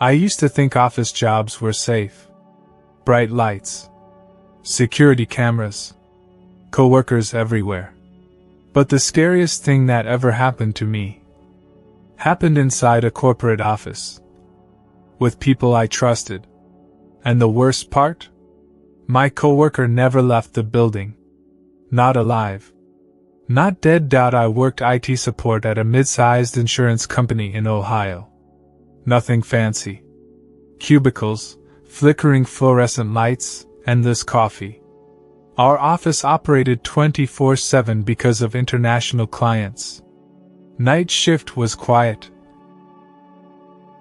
I used to think office jobs were safe. Bright lights, security cameras, coworkers everywhere. But the scariest thing that ever happened to me happened inside a corporate office, with people I trusted. And the worst part? My coworker never left the building. Not alive. Not dead. I worked IT support at a mid-sized insurance company in Ohio. Nothing fancy. Cubicles, flickering fluorescent lights, endless coffee. Our office operated 24/7 because of international clients. Night shift was quiet.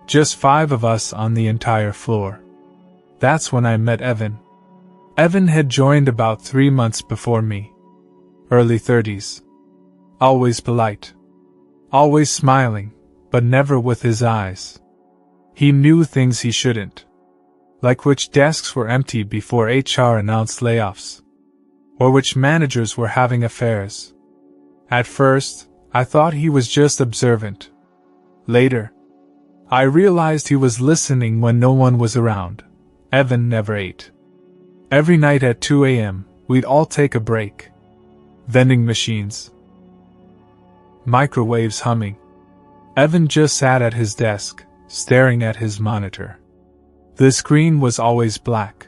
Just 5 of us on the entire floor. That's when I met Evan. Evan had joined about 3 months before me. Early 30s. Always polite. Always smiling, but never with his eyes. He knew things he shouldn't. Like which desks were empty before HR announced layoffs. Or which managers were having affairs. At first, I thought he was just observant. Later, I realized he was listening when no one was around. Evan never ate. Every night at 2 a.m., we'd all take a break. Vending machines. Microwaves humming. Evan just sat at his desk, staring at his monitor. The screen was always black.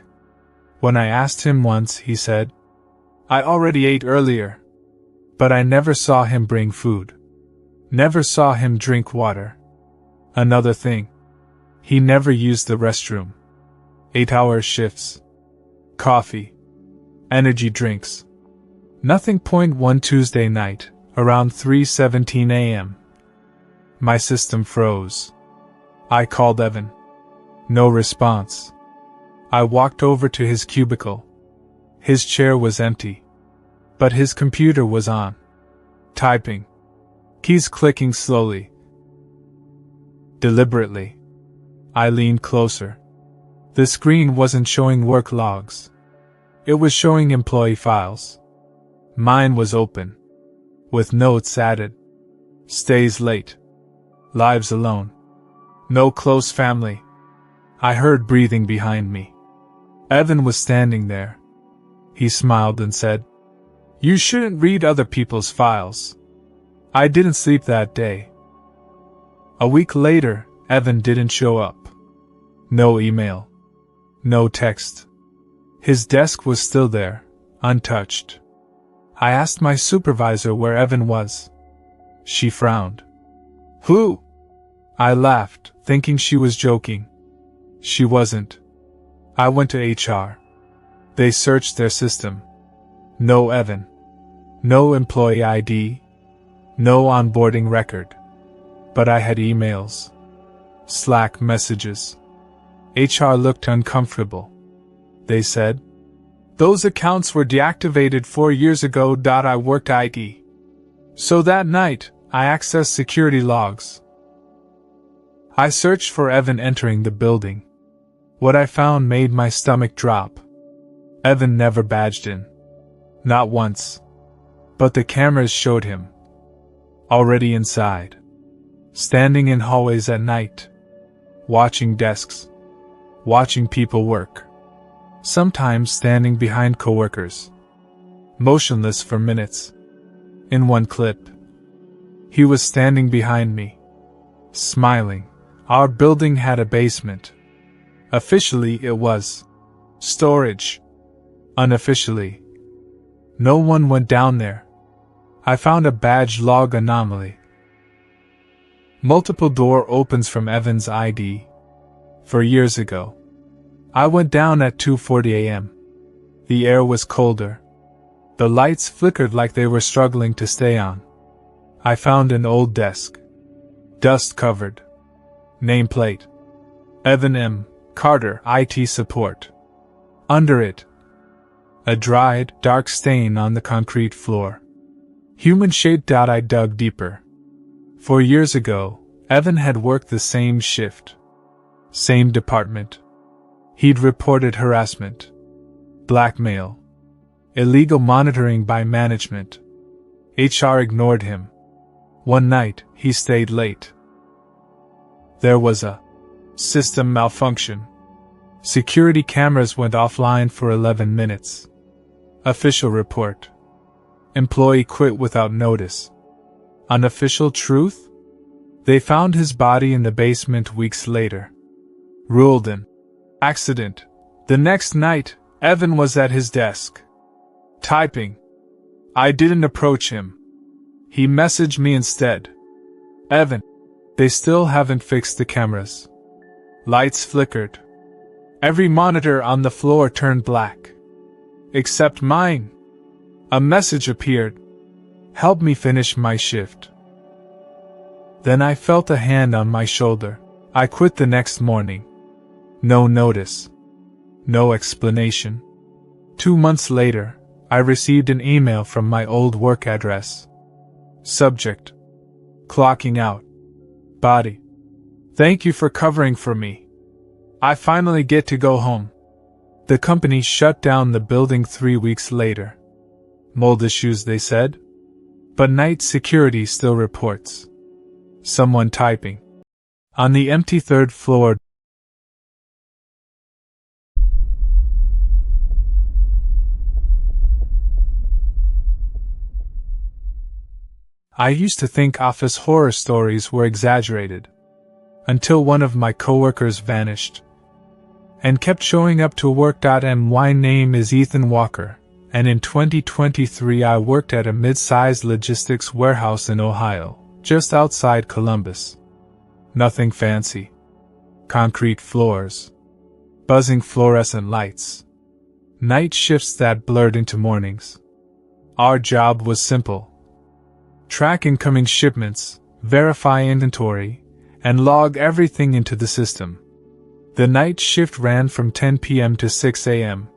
When I asked him once, he said, "I already ate earlier." But I never saw him bring food. Never saw him drink water. Another thing. He never used the restroom. 8-hour shifts. Coffee. Energy drinks. Nothing. One Tuesday night, around 3:17 a.m. My system froze. I called Evan. No response. I walked over to his cubicle. His chair was empty. But his computer was on. Typing. Keys clicking slowly. Deliberately. I leaned closer. The screen wasn't showing work logs. It was showing employee files. Mine was open. With notes added. Stays late. Lives alone. No close family. I heard breathing behind me. Evan was standing there. He smiled and said, "You shouldn't read other people's files." I didn't sleep that day. A week later, Evan didn't show up. No email. No text. His desk was still there, untouched. I asked my supervisor where Evan was. She frowned. "Who?" I laughed, thinking she was joking. She wasn't. I went to HR. They searched their system. No Evan. No employee ID. No onboarding record. But I had emails. Slack messages. HR looked uncomfortable. They said, "Those accounts were deactivated 4 years ago. I worked IT. So that night, I accessed security logs. I searched for Evan entering the building. What I found made my stomach drop. Evan never badged in. Not once. But the cameras showed him. Already inside. Standing in hallways at night. Watching desks. Watching people work. Sometimes standing behind coworkers. Motionless for minutes. In one clip, he was standing behind me. Smiling. Our building had a basement. Officially it was storage. Unofficially, no one went down there. I found a badge log anomaly. Multiple door opens from Evan's ID. 4 years ago. I went down at 2:40 a.m. The air was colder. The lights flickered like they were struggling to stay on. I found an old desk. Dust covered. Nameplate. Evan M. Carter, IT support. Under it, a dried, dark stain on the concrete floor. Human-shaped. I dug deeper. 4 years ago, Evan had worked the same shift. Same department. He'd reported harassment. Blackmail. Illegal monitoring by management. HR ignored him. One night, he stayed late. There was a System malfunction. Security cameras went offline for 11 minutes. Official report. Employee quit without notice. Unofficial truth? They found his body in the basement weeks later. Ruled an accident. The next night, Evan was at his desk, typing. I didn't approach him. He messaged me instead. Evan, they still haven't fixed the cameras. Lights flickered. Every monitor on the floor turned black. Except mine. A message appeared. Help me finish my shift. Then I felt a hand on my shoulder. I quit the next morning. No notice. No explanation. 2 months later, I received an email from my old work address. Subject. Clocking out. Body. Thank you for covering for me. I finally get to go home. The company shut down the building 3 weeks later. Mold issues, they said. But night security still reports. Someone typing. On the empty 3rd floor. I used to think office horror stories were exaggerated, until one of my coworkers vanished and kept showing up to work. My name is Ethan Walker, and in 2023 I worked at a mid-sized logistics warehouse in Ohio, just outside Columbus. Nothing fancy. Concrete floors. Buzzing fluorescent lights. Night shifts that blurred into mornings. Our job was simple. Track incoming shipments, verify inventory, and log everything into the system. The night shift ran from 10 p.m. to 6 a.m.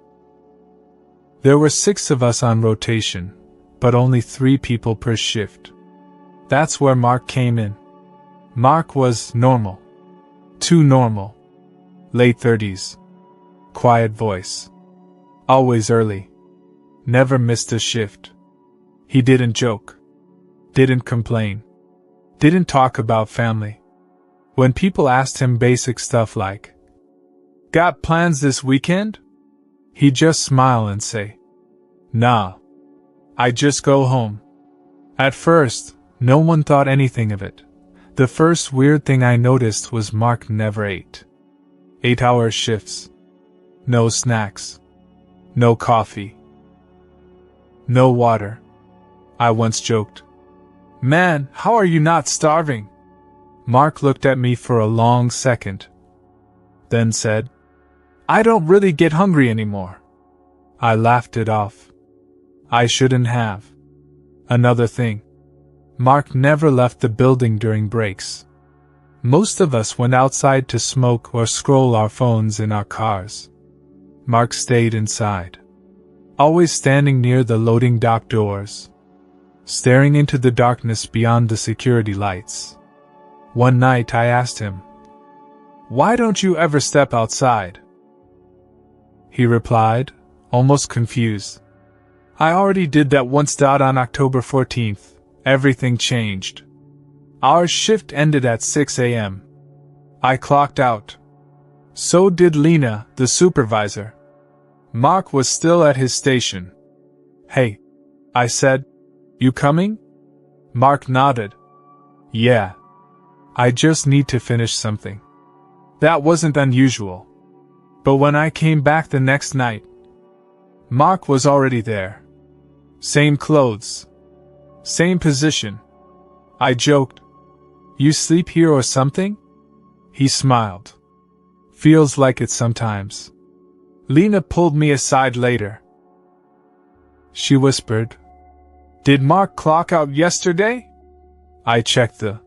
There were 6 of us on rotation, but only 3 people per shift. That's where Mark came in. Mark was normal. Too normal. Late 30s. Quiet voice. Always early. Never missed a shift. He didn't joke. Didn't complain. Didn't talk about family. When people asked him basic stuff like, "Got plans this weekend?" he'd just smile and say, "Nah. I just go home." At first, no one thought anything of it. The first weird thing I noticed was Mark never ate. 8-hour shifts. No snacks. No coffee. No water. I once joked, "Man, how are you not starving?" Mark looked at me for a long second, then said, "I don't really get hungry anymore." I laughed it off. I shouldn't have. Another thing. Mark never left the building during breaks. Most of us went outside to smoke or scroll our phones in our cars. Mark stayed inside. Always standing near the loading dock doors, staring into the darkness beyond the security lights. One night I asked him, "Why don't you ever step outside?" He replied, almost confused, "I already did that once. On October 14th, everything changed. Our shift ended at 6 a.m. I clocked out. So did Lena, the supervisor. Mark was still at his station. "Hey," I said, "you coming?" Mark nodded. "Yeah. I just need to finish something." That wasn't unusual. But when I came back the next night, Mark was already there. Same clothes. Same position. I joked, "You sleep here or something?" He smiled. "Feels like it sometimes." Lena pulled me aside later. She whispered, "Did Mark clock out yesterday?" I checked the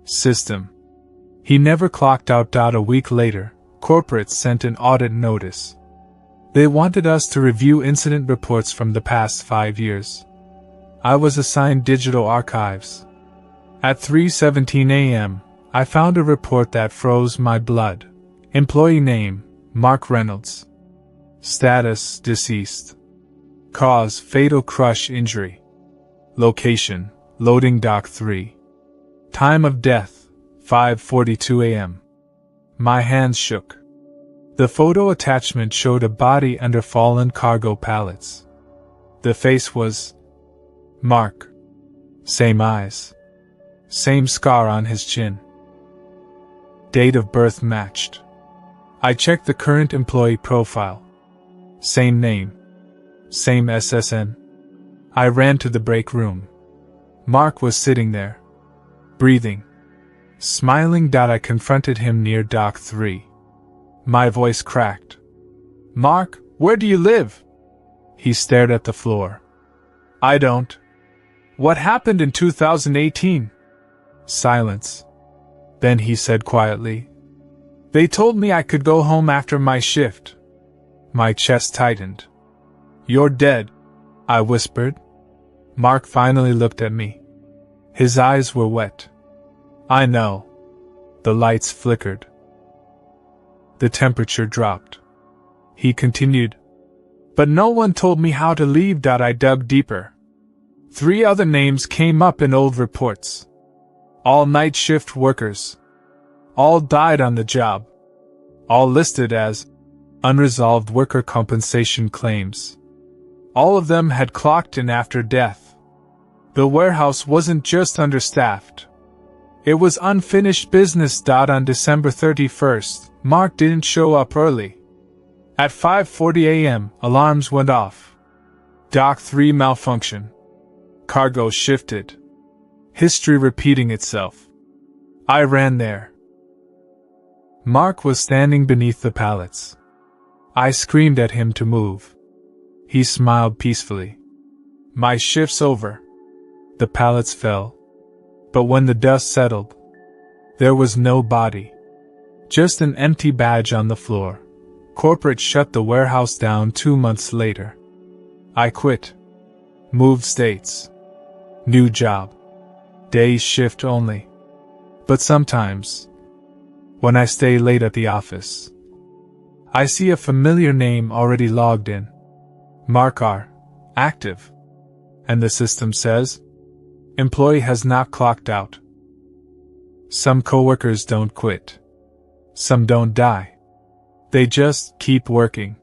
system. He never clocked out. A week later, corporate sent an audit notice. They wanted us to review incident reports from the past 5 years. I was assigned digital archives. At 3:17 a.m., I found a report that froze my blood. Employee name, Mark Reynolds. Status, deceased. Cause, fatal crush injury. Location, loading dock 3. Time of death, 5:42 a.m. My hands shook. The photo attachment showed a body under fallen cargo pallets. The face was Mark. Same eyes. Same scar on his chin. Date of birth matched. I checked the current employee profile. Same name. Same SSN. I ran to the break room. Mark was sitting there. Breathing. Smiling. I confronted him near Dock 3. My voice cracked. Mark, where do you live? He stared at the floor. I don't. What happened in 2018? Silence. Then he said quietly, They told me I could go home after my shift. My chest tightened. You're dead, I whispered. Mark finally looked at me. His eyes were wet. I know. The lights flickered. The temperature dropped. He continued. But no one told me how to leave. I dug deeper. 3 other names came up in old reports. All night shift workers. All died on the job. All listed as unresolved worker compensation claims. All of them had clocked in after death. The warehouse wasn't just understaffed. It was unfinished business. On December 31st, Mark didn't show up early. At 5:40 a.m., alarms went off. Dock 3 malfunction. Cargo shifted. History repeating itself. I ran there. Mark was standing beneath the pallets. I screamed at him to move. He smiled peacefully. My shift's over. The pallets fell. But when the dust settled, there was no body. Just an empty badge on the floor. Corporate shut the warehouse down 2 months later. I quit. Moved states. New job. Day shift only. But sometimes, when I stay late at the office, I see a familiar name already logged in. Mark R. Active. And the system says, Employee has not clocked out. Some coworkers don't quit. Some don't die. They just keep working.